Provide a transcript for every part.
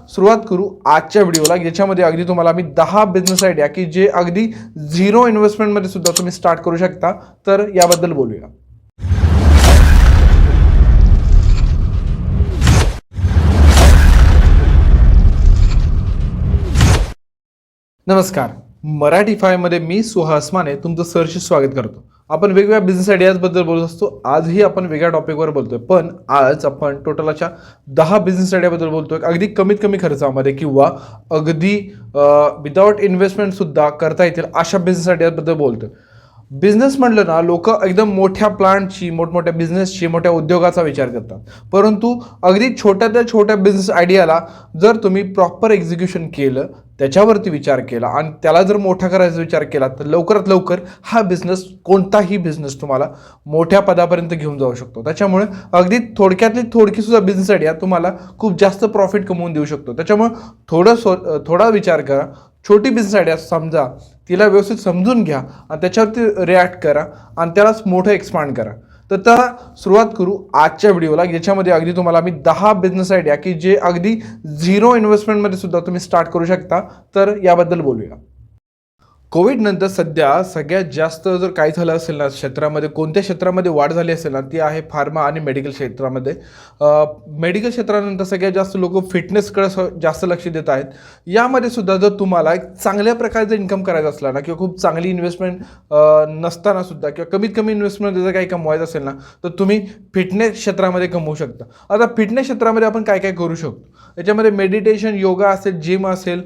सुरुवात करू आजच्या व्हिडिओला, याच्यामध्ये अगदी तुम्हाला मी 10 बिझनेस आयडिया की जे अगदी झिरो इन्व्हेस्टमेंटमध्ये सुद्धा तुम्ही स्टार्ट करू शकता, तर याबद्दल बोलूया. नमस्कार, मराठी फायमध्ये मी सुहास माने तुमचं सहर्ष स्वागत करतो. आपण वेगवेगळ्या बिझनेस आयडियाजबद्दल बोलत असतो. आजही आपण वेगळ्या टॉपिकवर बोलतोय, पण आज आपण टोटल अशा 10 बिझनेस आयडियाबद्दल बोलतोय, अगदी कमीत कमी खर्चामध्ये किंवा अगदी विदाउट इन्व्हेस्टमेंट सुद्धा करता येतील अशा बिझनेस आयडियाबद्दल बोलतोय. बिझनेस म्हटलं ना, लोक एकदम मोठ्या प्लांटची, मोठमोठ्या बिझनेसची, मोठ्या उद्योगाचा विचार करतात, परंतु अगदी छोट्यातल्या छोट्या बिझनेस आयडियाला जर तुम्ही प्रॉपर एक्झिक्युशन केलं, त्याच्यावरती विचार केला आणि त्याला जर मोठा करायचा विचार केला, तर लवकरात लवकर हा बिझनेस, कोणताही बिझनेस तुम्हाला मोठ्या पदापर्यंत घेऊन जाऊ शकतो. त्याच्यामुळे अगदी थोडक्यातली थोडकी सुद्धा बिझनेस आयडिया तुम्हाला खूप जास्त प्रॉफिट कमवून देऊ शकतो. त्याच्यामुळे थोडा विचार करा. छोटी बिझनेस आयडिया समजा, तिला व्यवस्थित समजून घ्या आणि त्याच्यावरती रिॲक्ट करा आणि त्यालाच मोठं एक्सपांड करा. तर सुरुवात करू आजच्या व्हिडिओला, याच्यामध्ये अगदी तुम्हाला मी 10 बिझनेस आयडिया की जे अगदी झिरो इन्व्हेस्टमेंटमध्ये सुद्धा तुम्ही स्टार्ट करू शकता, तर याबद्दल बोलूया. कोविड नंतर सध्या सगळ्यात जास्त जर काही झालं असेल ना क्षेत्रामध्ये, कोणत्या क्षेत्रामध्ये वाढ झाली असेल ना, ती आहे फार्मा आणि मेडिकल क्षेत्रामध्ये. मेडिकल क्षेत्रानंतर सगळ्यात जास्त लोक फिटनेसकडे जास्त लक्ष देत आहेत. यामध्ये सुद्धा जर तुम्हाला एक चांगल्या प्रकारचं इन्कम करायचं असला ना, किंवा खूप चांगली इन्व्हेस्टमेंट नसताना सुद्धा, किंवा कमीत कमी इन्व्हेस्टमेंट जर काही कमवायचं असेल ना, तर तुम्ही फिटनेस क्षेत्रामध्ये कमवू शकता. आता फिटनेस क्षेत्रामध्ये आपण काय काय करू शकतो, याच्यामध्ये मेडिटेशन, योगा असेल, जिम असेल,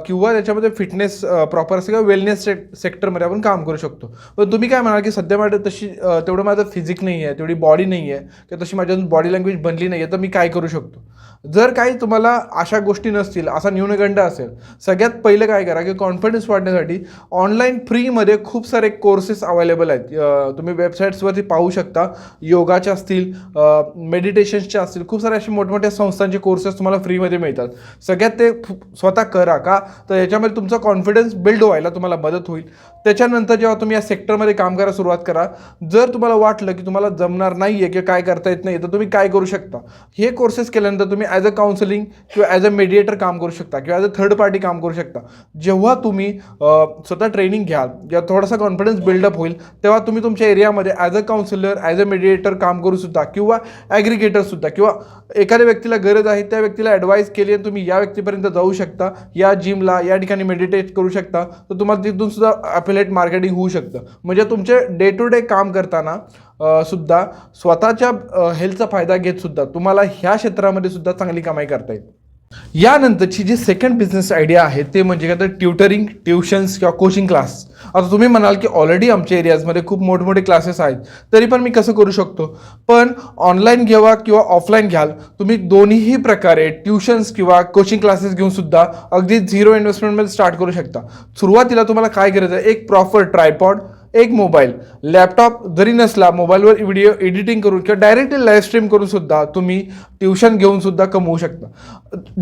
किंवा त्याच्यामध्ये फिटनेस प्रॉपर असेल किंवा वेलनेस सेक्टरमध्ये आपण काम करू शकतो. पण तुम्ही काय म्हणाल की सध्या माझं तेवढं माझं फिजिक नाही आहे, तेवढी बॉडी नाही आहे, किंवा तशी माझ्या बॉडी लँग्वेज बनली नाही आहे, तर मी काय करू शकतो. जर काही तुम्हाला अशा गोष्टी नसतील, असा न्यूनगंड असेल, सगळ्यात पहिलं काय करा की कॉन्फिडन्स वाढण्यासाठी ऑनलाईन फ्रीमध्ये खूप सारे कोर्सेस अवेलेबल आहेत. तुम्ही वेबसाईट्सवरती पाहू शकता. योगाच्या असतील, मेडिटेशन्सच्या असतील, खूप सारे असे मोठमोठ्या संस्थांचे कोर्सेस तुम्हाला फ्रीमध्ये मिळतात. सगळ्यात ते स्वतः करा का, तर याच्यामध्ये तुमचा कॉन्फिडन्स बिल्ड व्हायला तुम्हाला मदत होईल. त्याच्यानंतर जेव्हा तुम्ही या सेक्टरमध्ये काम करायला सुरुवात करा, जर तुम्हाला वाटलं की तुम्हाला जमणार नाही आहे किंवा काय करता येत नाही, तर तुम्ही काय करू शकता, हे कोर्सेस केल्यानंतर तुम्ही ॲज अ काउन्सिलिंग किंवा ॲज अ मीडिएटर काम करू शकता, किंवा ॲज अ थर्ड पार्टी काम करू शकता. जेव्हा तुम्ही स्वतः ट्रेनिंग घ्याल, जेव्हा थोडासा कॉन्फिडन्स बिल्डअप होईल, तेव्हा तुम्ही तुमच्या एरियामध्ये as a counsellor, as a mediator काम करू सुद्धा, किंवा ॲग्रिगेटरसुद्धा, किंवा एखाद्या व्यक्तीला गरज आहे त्या व्यक्तीला ॲडवाईस केली आणि तुम्ही या व्यक्तीपर्यंत जाऊ शकता, या जिमला, या ठिकाणी मेडिटेट करू शकता, तर तुम्हाला तिथून सुद्धा अफिलिएट मार्केटिंग होऊ शकतं. म्हणजे तुमचे डे टू डे काम करताना सुद्धा स्वतःच्या हेल्थचा फायदा घेत सुद्धा तुम्हाला ह्या क्षेत्रामध्ये सुद्धा चांगली कमाई करता येईल. यानंतरची जी सेकंड बिझनेस आयडिया आहे ते म्हणजे काय, तर ट्युटरिंग, ट्युशन्स किंवा कोचिंग क्लास. आता तुम्ही म्हणाल की ऑलरेडी आमच्या एरियाजमध्ये खूप मोठमोठे क्लासेस आहेत, तरी पण मी कसं करू शकतो. पण ऑनलाईन घ्यावा किंवा ऑफलाईन घ्याल, तुम्ही दोन्हीही प्रकारे ट्युशन्स किंवा कोचिंग क्लासेस घेऊन सुद्धा अगदी झिरो इन्व्हेस्टमेंटमध्ये स्टार्ट करू शकता. सुरुवातीला तुम्हाला काय करायचं आहे, एक प्रॉपर ट्रायपॉड, एक मोबाईल, लॅपटॉप जरी नसला, मोबाईलवर व्हिडिओ एडिटिंग करून किंवा डायरेक्टली लाईव्ह स्ट्रीम करून सुद्धा तुम्ही ट्युशन घेऊन सुद्धा कमवू शकता.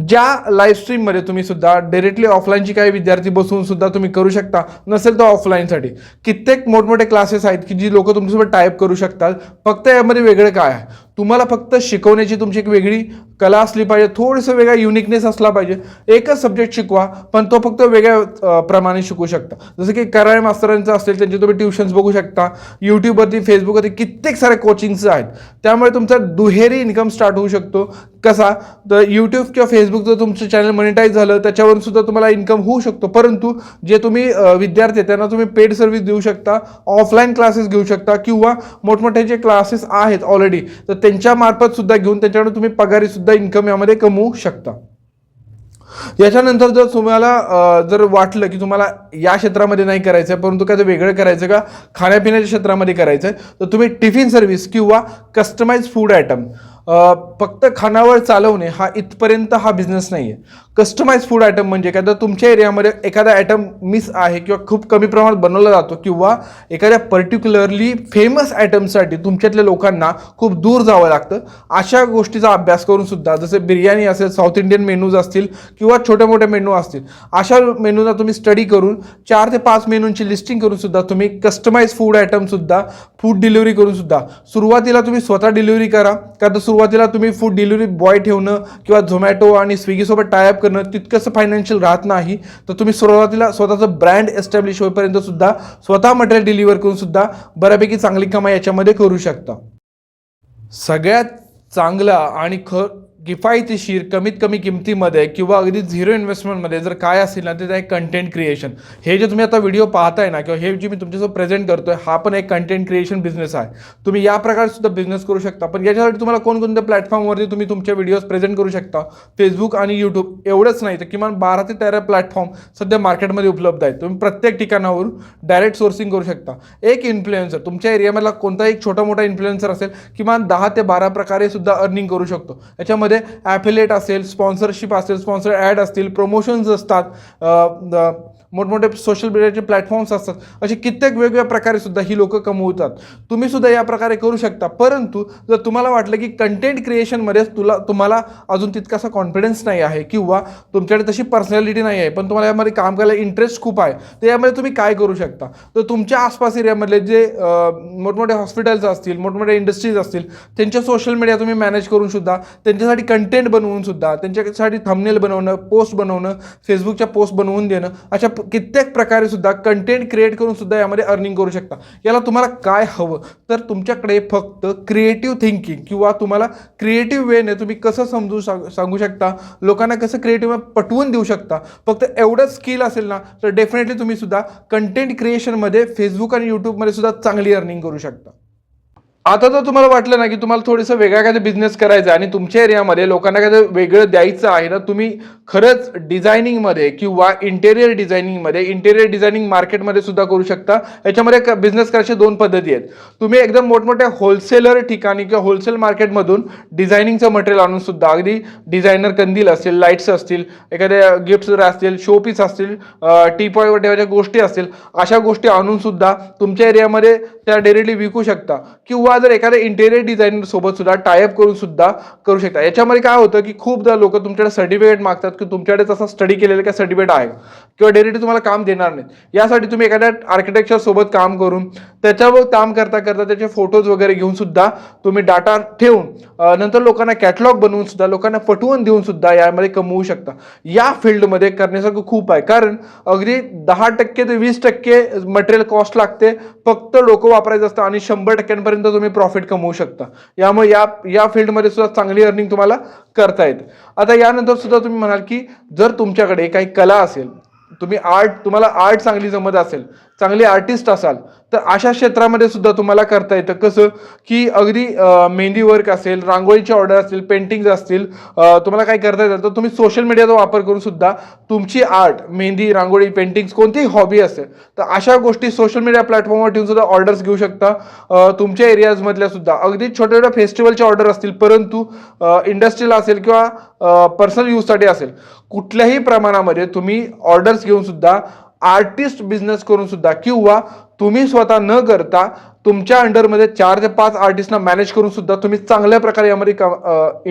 ज्या लाईव्ह स्ट्रीममध्ये तुम्ही सुद्धा डायरेक्टली ऑफलाईनची काही विद्यार्थी बसून सुद्धा तुम्ही करू शकता. नसेल तर ऑफलाईनसाठी कित्येक मोठमोठे क्लासेस आहेत की जी लोक तुमच्यासोबत टाईप करू शकतात. फक्त यामध्ये वेगळं काय आहे, तुम्हाला फक्त शिकवण्याची तुमची एक वेगळी कला असली पाहिजे, थोडंसं वेगळा युनिकनेस असला पाहिजे. एकच सब्जेक्ट शिकवा, पण तो फक्त वेगळ्या प्रमाणे शिकू शकता. जसं की कराळे मास्तरांचं असेल, त्यांचे तुम्ही ट्युशन्स बघू शकता. यूट्यूबवरती, फेसबुकवरती कित्येक सारे कोचिंग्स आहेत. त्यामुळे तुमचा दुहेरी इन्कम स्टार्ट होऊ शकतो. कसा, तर यूट्यूब किंवा फेसबुकचं तुमचं चॅनल मॉनिटाईज झालं, त्याच्यावरून सुद्धा तुम्हाला इन्कम होऊ शकतो. परंतु जे तुम्ही विद्यार्थी आहेत त्यांना तुम्ही पेड सर्व्हिस देऊ शकता, ऑफलाईन क्लासेस घेऊ शकता, किंवा मोठमोठे जे क्लासेस आहेत ऑलरेडी, तर त्यांच्या मार्फत सुद्धा घेऊन त्याच्याकडून तुम्ही पगारी सुद्धा इन्कम यामध्ये कमवू शकता. याच्यानंतर जर तुम्हाला जर वाटलं की तुम्हाला या क्षेत्रामध्ये नाही करायचं आहे, परंतु काय वेगळं करायचं का, खाण्यापिण्याच्या क्षेत्रामध्ये करायचं आहे, तर तुम्ही टिफिन सर्व्हिस किंवा कस्टमाइज फूड आयटम, फक्त खानावर चालवणे हा इथपर्यंत हा बिझनेस नाही आहे. कस्टमाइज फूड आयटम म्हणजे काय, तर तुमच्या एरियामध्ये एखादा आयटम मिस आहे किंवा खूप कमी प्रमाणात बनवला जातो, किंवा एखाद्या पर्टिक्युलरली फेमस आयटमसाठी तुमच्यातल्या लोकांना खूप दूर जावं लागतं. अशा गोष्टीचा अभ्यास करून सुद्धा, जसे बिर्याणी असेल, साऊथ इंडियन मेनूज असतील, किंवा छोटे मोठे मेनू असतील, अशा मेनूला तुम्ही स्टडी करून 4 ते 5 मेनूंची लिस्टिंग करून सुद्धा तुम्ही कस्टमाइज फूड आयटम सुद्धा फूड डिलिव्हरी करून सुद्धा, सुरुवातीला तुम्ही स्वतः डिलिव्हरी करा, का तर सुरुवातीला तुम्ही फूड डिलिव्हरी बॉय ठेवणं किंवा झोमॅटो आणि स्विगीसोबत टायअप करणं तितकंसं फायनान्शियल राहत नाही. तर तुम्ही सुरुवातीला स्वतःचं ब्रँड एस्टॅब्लिश होईपर्यंत सुद्धा स्वतः मटेरियल डिलिव्हर करून सुद्धा बऱ्यापैकी चांगली कमाई याच्यामध्ये करू शकता. सगळ्यात चांगला आणि किफायतशीर कमीत कमी किमतीमध्ये किंवा अगदी झिरो इन्व्हेस्टमेंटमध्ये जर काय असेल ना ते आहे कंटेंट क्रिएशन. हे जे तुम्ही आता व्हिडिओ पाहताय ना किंवा हे जे मी तुमच्यासोबत प्रेझेंट करतोय हा पण एक कंटेंट क्रिएशन बिझनेस आहे. तुम्ही या प्रकारे सुद्धा बिझनेस करू शकता. पण याच्यासाठी तुम्हाला कोणकोणत्या प्लॅटफॉर्मवरती तुम्ही तुमचे व्हिडिओज प्रेझेंट करू शकता. फेसबुक आणि यूट्यूब एवढंच नाही तर किमान 12 ते 13 प्लॅटफॉर्म सध्या मार्केटमध्ये उपलब्ध आहेत. तुम्ही प्रत्येक ठिकाणावरून डायरेक्ट सोर्सिंग करू शकता. एक इन्फ्लुएन्सर तुमच्या एरियामधला कोणताही एक छोटा मोठा इन्फ्लुएन्सर असेल किमान 10 ते 12 प्रकारे सुद्धा अर्निंग करू शकतो. याच्यामध्ये ॲफिलेट असेल, स्पॉन्सरशिप असेल, स्पॉन्सर ॲड असतील, प्रमोशन्स असतात, मोठमोठे सोशल मीडियाचे प्लॅटफॉर्म्स असतात. असे कित्येक वेगवेगळ्या प्रकारे सुद्धा ही लोकं कमवतात. तुम्ही सुद्धा या प्रकारे करू शकता. परंतु जर तुम्हाला वाटलं की कंटेंट क्रिएशनमध्ये तुम्हाला अजून तितकासा कॉन्फिडन्स नाही आहे किंवा तुमच्याकडे तशी पर्सनॅलिटी नाही आहे पण तुम्हाला यामध्ये काम करायला इंटरेस्ट खूप आहे तर यामध्ये तुम्ही काय करू शकता. तर तुमच्या आसपास एरियामधले जे मोठमोठे हॉस्पिटल्स असतील, मोठमोठे इंडस्ट्रीज असतील त्यांच्या सोशल मीडिया तुम्ही मॅनेज करून सुद्धा त्यांच्यासाठी कंटेंट बनवून सुद्धा त्यांच्यासाठी थंबनेल बनवणं, पोस्ट बनवणं, फेसबुकच्या पोस्ट बनवून देणं अशा कित्येक प्रकारे सुद्धा कंटेंट क्रिएट करून सुद्धा यामध्ये अर्निंग करू शकता. याला तुम्हाला काय हवं तर तुमच्याकडे फक्त क्रिएटिव्ह थिंकिंग किंवा तुम्हाला क्रिएटिव्ह वेने तुम्ही कसं सांगू शकता, लोकांना कसं क्रिएटिव्ह पटवून देऊ शकता, फक्त एवढं स्किल असेल ना तर डेफिनेटली तुम्ही सुद्धा कंटेंट क्रिएशनमध्ये फेसबुक आणि यूट्यूबमध्ये सुद्धा चांगली अर्निंग करू शकता. आता जर तुम्हाला वाटलं ना की तुम्हाला थोडंसं वेगळा काय बिझनेस करायचा आहे आणि तुमच्या एरियामध्ये लोकांना काय वेगळं द्यायचं आहे ना, तुम्ही खरंच डिझायनिंगमध्ये किंवा इंटेरियर डिझायनिंग मार्केटमध्ये सुद्धा करू शकता. याच्यामध्ये बिझनेस करायच्या 2 पद्धती आहेत. तुम्ही एकदम मोठमोठ्या होलसेलर ठिकाणी किंवा होलसेल मार्केटमधून डिझायनिंगचं मटेरियल आणून सुद्धा अगदी डिझायनर कंदील असतील, लाईट्स असतील, एखाद्या गिफ्ट्स असतील, शोपीस असतील, टीपॉय वगैरे गोष्टी असतील अशा गोष्टी आणून सुद्धा तुमच्या एरियामध्ये त्या डायरेक्टली विकू शकता. किंवा जर एखाद्या इंटेरियर डिझायनर सोबत सुद्धा टायअप करून सुद्धा करू शकता. याच्यामध्ये काय होतं की खूपदा लोक तुमच्याकडे सर्टिफिकेट मागतात की तुमच्याकडे तसा स्टडी केलेलं काय सर्टिफिकेट आहे किंवा डायरेक्टली तुम्हाला काम देणार नाही. यासाठी तुम्ही एखाद्या आर्किटेक्चर सोबत काम करून त्याच्यावर काम करता करता त्याचे फोटोज वगैरे घेऊन सुद्धा तुम्ही डाटा ठेवून नंतर लोकांना कॅटलॉग बनवून सुद्धा लोकांना पटवून देऊन सुद्धा यामध्ये कमवू शकता. या फील्डमध्ये करण्यासारखं खूप आहे. कारण अगदी 10% ते 20% मटेरियल कॉस्ट लागते, फक्त डोकं वापरायचं असतं आणि 100% तुम्ही प्रॉफिट कमवू शकता. यामुळे या फील्डमध्ये सुद्धा चांगली अर्निंग तुम्हाला करता येते. आता यानंतर सुद्धा तुम्ही म्हणाल की जर तुमच्याकडे काही कला असेल, तुम्हाला आर्ट चांगली जमत असेल, चांगले आर्टिस्ट असाल तर अशा क्षेत्रामध्ये सुद्धा तुम्हाला करता येतं. कसं की अगदी मेहंदी वर्क असेल, रांगोळीचे ऑर्डर असतील, पेंटिंग्स असतील, तुम्हाला काय करता येतं तर तुम्ही सोशल मीडियाचा वापर करून सुद्धा तुमची आर्ट, मेहंदी, रांगोळी, पेंटिंग्स कोणतीही हॉबी असेल तर अशा गोष्टी सोशल मीडिया प्लॅटफॉर्मवर ठेवून सुद्धा ऑर्डर्स घेऊ शकता. तुमच्या एरियाजमधल्या सुद्धा अगदी छोट्या छोट्या फेस्टिवलचे ऑर्डर असतील परंतु इंडस्ट्रीला असेल किंवा पर्सनल यूजसाठी असेल कुठल्याही प्रमाणामध्ये तुम्ही ऑर्डर्स घेऊन सुद्धा आर्टिस्ट बिझनेस करून सुद्धा किंवा तुम्ही स्वतः न करता तुमच्या अंडरमध्ये 4 ते 5 आर्टिस्टना मॅनेज करून सुद्धा तुम्ही चांगल्या प्रकारे यामध्ये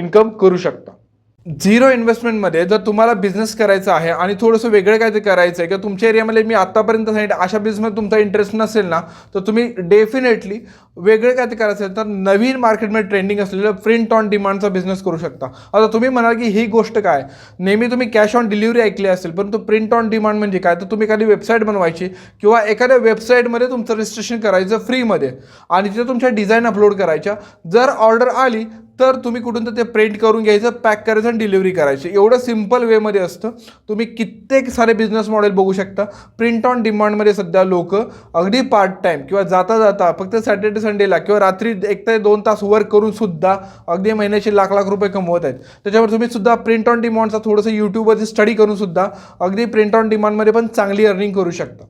इन्कम करू शकता. झिरो इन्व्हेस्टमेंटमध्ये जर तुम्हाला बिझनेस करायचा आहे आणि थोडंसं वेगळं काय ते करायचं आहे किंवा तुमच्या एरियामध्ये मी आतापर्यंत सांगितलं अशा बिझनेसमध्ये तुमचा इंटरेस्ट नसेल ना तर तुम्ही डेफिनेटली वेगळे काय ते करायचं आहे तर नवीन मार्केटमध्ये ट्रेंडिंग असलेलं प्रिंट ऑन डिमांडचा बिझनेस करू शकता. आता तुम्ही म्हणाल की ही गोष्ट काय, नेहमी तुम्ही कॅश ऑन डिलिव्हरी ऐकली असेल परंतु प्रिंट ऑन डिमांड म्हणजे काय तर तुम्ही एखादी वेबसाईट बनवायची किंवा एखाद्या वेबसाईटमध्ये तुमचं रजिस्ट्रेशन करायचं फ्रीमध्ये आणि तिथे तुमच्या डिझाईन अपलोड करायच्या. जर ऑर्डर आली तर तुम्ही कुठून तर ते प्रिंट करून घ्यायचं, पॅक करायचं आणि डिलिव्हरी करायची. एवढं सिम्पल वेमध्ये असतं. तुम्ही कित्येक सारे बिझनेस मॉडेल बघू शकता. प्रिंट ऑन डिमांडमध्ये सध्या लोक अगदी पार्ट टाईम किंवा जाता जाता फक्त सॅटर्डे संडेला किंवा रात्री 1 ते 2 तास वर्क करून सुद्धा अगदी महिन्याचे लाख लाख रुपये कमवत आहेत. त्याच्यावर तुम्ही सुद्धा प्रिंट ऑन डिमांडचा थोडंसं यूट्यूबवरती स्टडी करून सुद्धा अगदी प्रिंट ऑन डिमांडमध्ये पण चांगली अर्निंग करू शकता.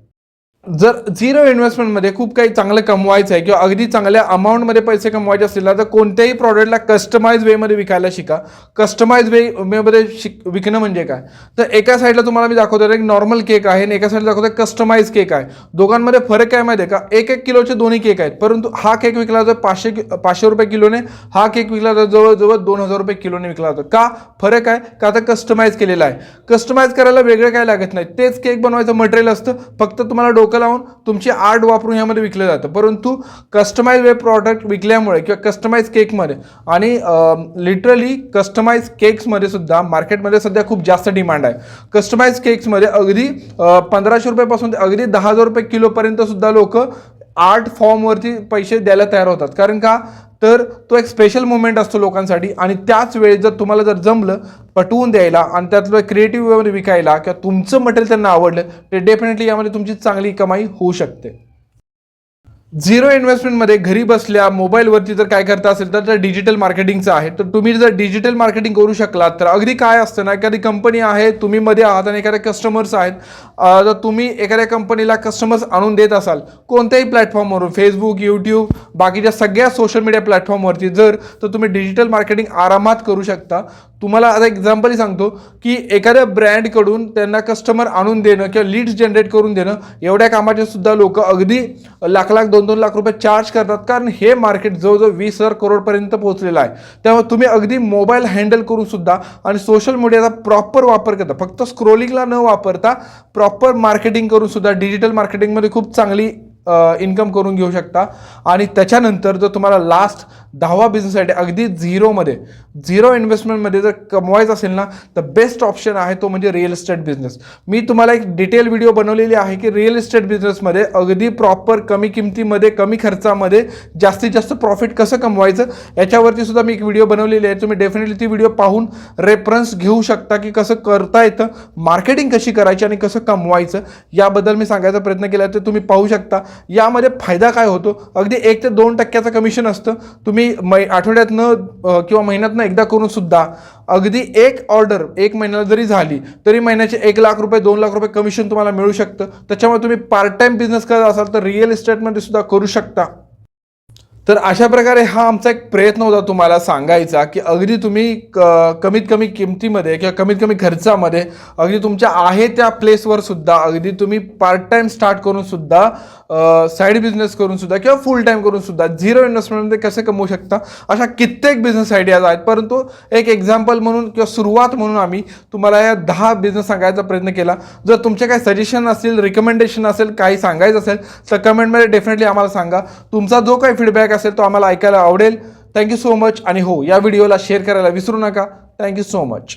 जर झिरो इन्व्हेस्टमेंटमध्ये खूप काही चांगलं कमवायचं आहे किंवा अगदी चांगल्या अमाऊंटमध्ये पैसे कमवायचे असतील ना तर कोणत्याही प्रॉडक्टला कस्टमाइज वेमध्ये विकायला शिका. कस्टमाइज वेमध्ये विकणं म्हणजे काय तर एका साईडला तुम्हाला मी दाखवतो एक नॉर्मल केक आहे आणि एका साईडला दाखवतो कस्टमाइज केक आहे. दोघांमध्ये फरक काय माहिती आहे का, 1-1 किलोचे दोन्ही केक आहेत परंतु हा केक विकला जातो 500 रुपये किलोने, हा केक विकला जातो जवळजवळ 2000 रुपये किलोने विकला जातो. का फरक आहे का आता कस्टमाइज केलेला आहे. कस्टमाइज करायला वेगळं काय लागत नाही, तेच केक बनवायचं मटेरियल असतं, फक्त तुम्हाला लोक लावून तुमची आर्ट वापरून यामध्ये विकलं जातं. परंतु कस्टमाइज वेब प्रॉडक्ट विकल्यामुळे किंवा कस्टमाइज केकमध्ये आणि लिटरली कस्टमाइज केक्समध्ये सुद्धा मार्केटमध्ये सध्या खूप जास्त डिमांड आहे. कस्टमाइज केक्समध्ये अगदी 1500 रुपयापासून अगदी 10,000 रुपये किलोपर्यंत सुद्धा लोक आर्ट फॉर्मवरती पैसे द्यायला तयार होतात. कारण का तर तो एक स्पेशल मोमेंट असतो लोकांसाठी आणि त्याच वेळेस जर तुम्हाला जर जमलं पटवून द्यायला आणि त्यातलं क्रिएटिव्ह वेमध्ये विकायला किंवा तुमचं मटेरियल त्यांना आवडलं तर डेफिनेटली यामध्ये तुमची चांगली कमाई होऊ शकते. झिरो इन्व्हेस्टमेंटमध्ये घरी बसल्या मोबाईलवरती जर काय करता असेल तर डिजिटल मार्केटिंगचं आहे. तर तुम्ही जर डिजिटल मार्केटिंग करू शकलात तर अगदी काय असतं ना, एखादी कंपनी आहे, तुम्ही मध्ये आहात आणि एखाद्या कस्टमर्स आहेत, तर तुम्ही एखाद्या कंपनीला कस्टमर्स आणून देत असाल कोणत्याही प्लॅटफॉर्मवरून, फेसबुक, यूट्यूब, बाकीच्या सगळ्या सोशल मीडिया प्लॅटफॉर्मवरती तर तुम्ही डिजिटल मार्केटिंग आरामात करू शकता. तुम्हाला आता एक्झाम्पल सांगतो की एखाद्या ब्रँडकडून त्यांना कस्टमर आणून देणं किंवा लीड्स जनरेट करून देणं एवढ्या कामाचे सुद्धा लोक अगदी लाख 2-2 लाख रुपये चार्ज करतात. कारण हे मार्केट जवळजवळ 20,000 करोडपर्यंत पोहोचलेलं आहे. त्यामुळे तुम्ही अगदी मोबाईल हँडल करून सुद्धा आणि सोशल मीडियाचा प्रॉपर वापर करता, फक्त स्क्रोलिंगला न वापरता प्रॉपर मार्केटिंग करून सुद्धा डिजिटल मार्केटिंगमध्ये खूप चांगली इन्कम करून घेऊ शकता. आणि त्याच्यानंतर जर तुम्हाला लास्ट 10वा बिझनेससाठी अगदी झिरो इन्व्हेस्टमेंटमध्ये जर कमवायचं असेल ना तर बेस्ट ऑप्शन आहे तो म्हणजे रिअल इस्टेट बिझनेस. मी तुम्हाला एक डिटेल व्हिडिओ बनवलेली आहे की रिअल इस्टेट बिझनेसमध्ये अगदी प्रॉपर कमी किमतीमध्ये कमी खर्चामध्ये जास्तीत जास्त प्रॉफिट कसं कमवायचं याच्यावरती सुद्धा मी एक व्हिडिओ बनवलेली आहे. तुम्ही डेफिनेटली ती व्हिडिओ पाहून रेफरन्स घेऊ शकता की कसं करता येतं, मार्केटिंग कशी करायची आणि कसं कमवायचं याबद्दल मी सांगायचा प्रयत्न केला. तर तुम्ही पाहू शकता यामध्ये फायदा काय होतो. अगदी 1 ते 2% कमिशन असतं. तुम्ही आठवड्यातनं किंवा महिन्यातनं एकदा करून सुद्धा अगदी एक ऑर्डर 1 महिन्याला जरी झाली तरी महिन्याचे 1 लाख रुपये 2 लाख रुपये कमिशन तुम्हाला मिळू शकतं. त्याच्यामुळे तुम्ही पार्ट टाइम बिझनेस करत असाल तर रिअल इस्टेटमध्ये सुद्धा करू शकता. तर अशा प्रकारे हा आमचा एक प्रयत्न होता तुम्हाला सांगायचा की अगदी तुम्ही कमीत कमी किमतीमध्ये किंवा कमीत कमी खर्चामध्ये अगदी तुमच्या आहे त्या प्लेसवर सुद्धा अगदी तुम्ही पार्ट टाइम स्टार्ट करून सुद्धा साईड बिझनेस करून सुद्धा किंवा फुल टाइम करून सुद्धा झिरो इन्व्हेस्टमेंटमध्ये कसे कमवू शकता अशा कित्येक बिझनेस आयडियाज आहेत. परंतु एक एक्झाम्पल म्हणून किंवा सुरुवात म्हणून आम्ही तुम्हाला या 10 बिझनेस सांगायचा प्रयत्न केला. जर तुमचे काही सजेशन असतील, रिकमेंडेशन असेल, काही सांगायचं असेल तर कमेंटमध्ये डेफिनेटली आम्हाला सांगा. तुमचा जो काही फीडबॅक असेल तो आम्हाला ऐकायला आवडेल. Thank you so much. आणि हो, या व्हिडिओला शेअर करायला विसरू नका. Thank you so much.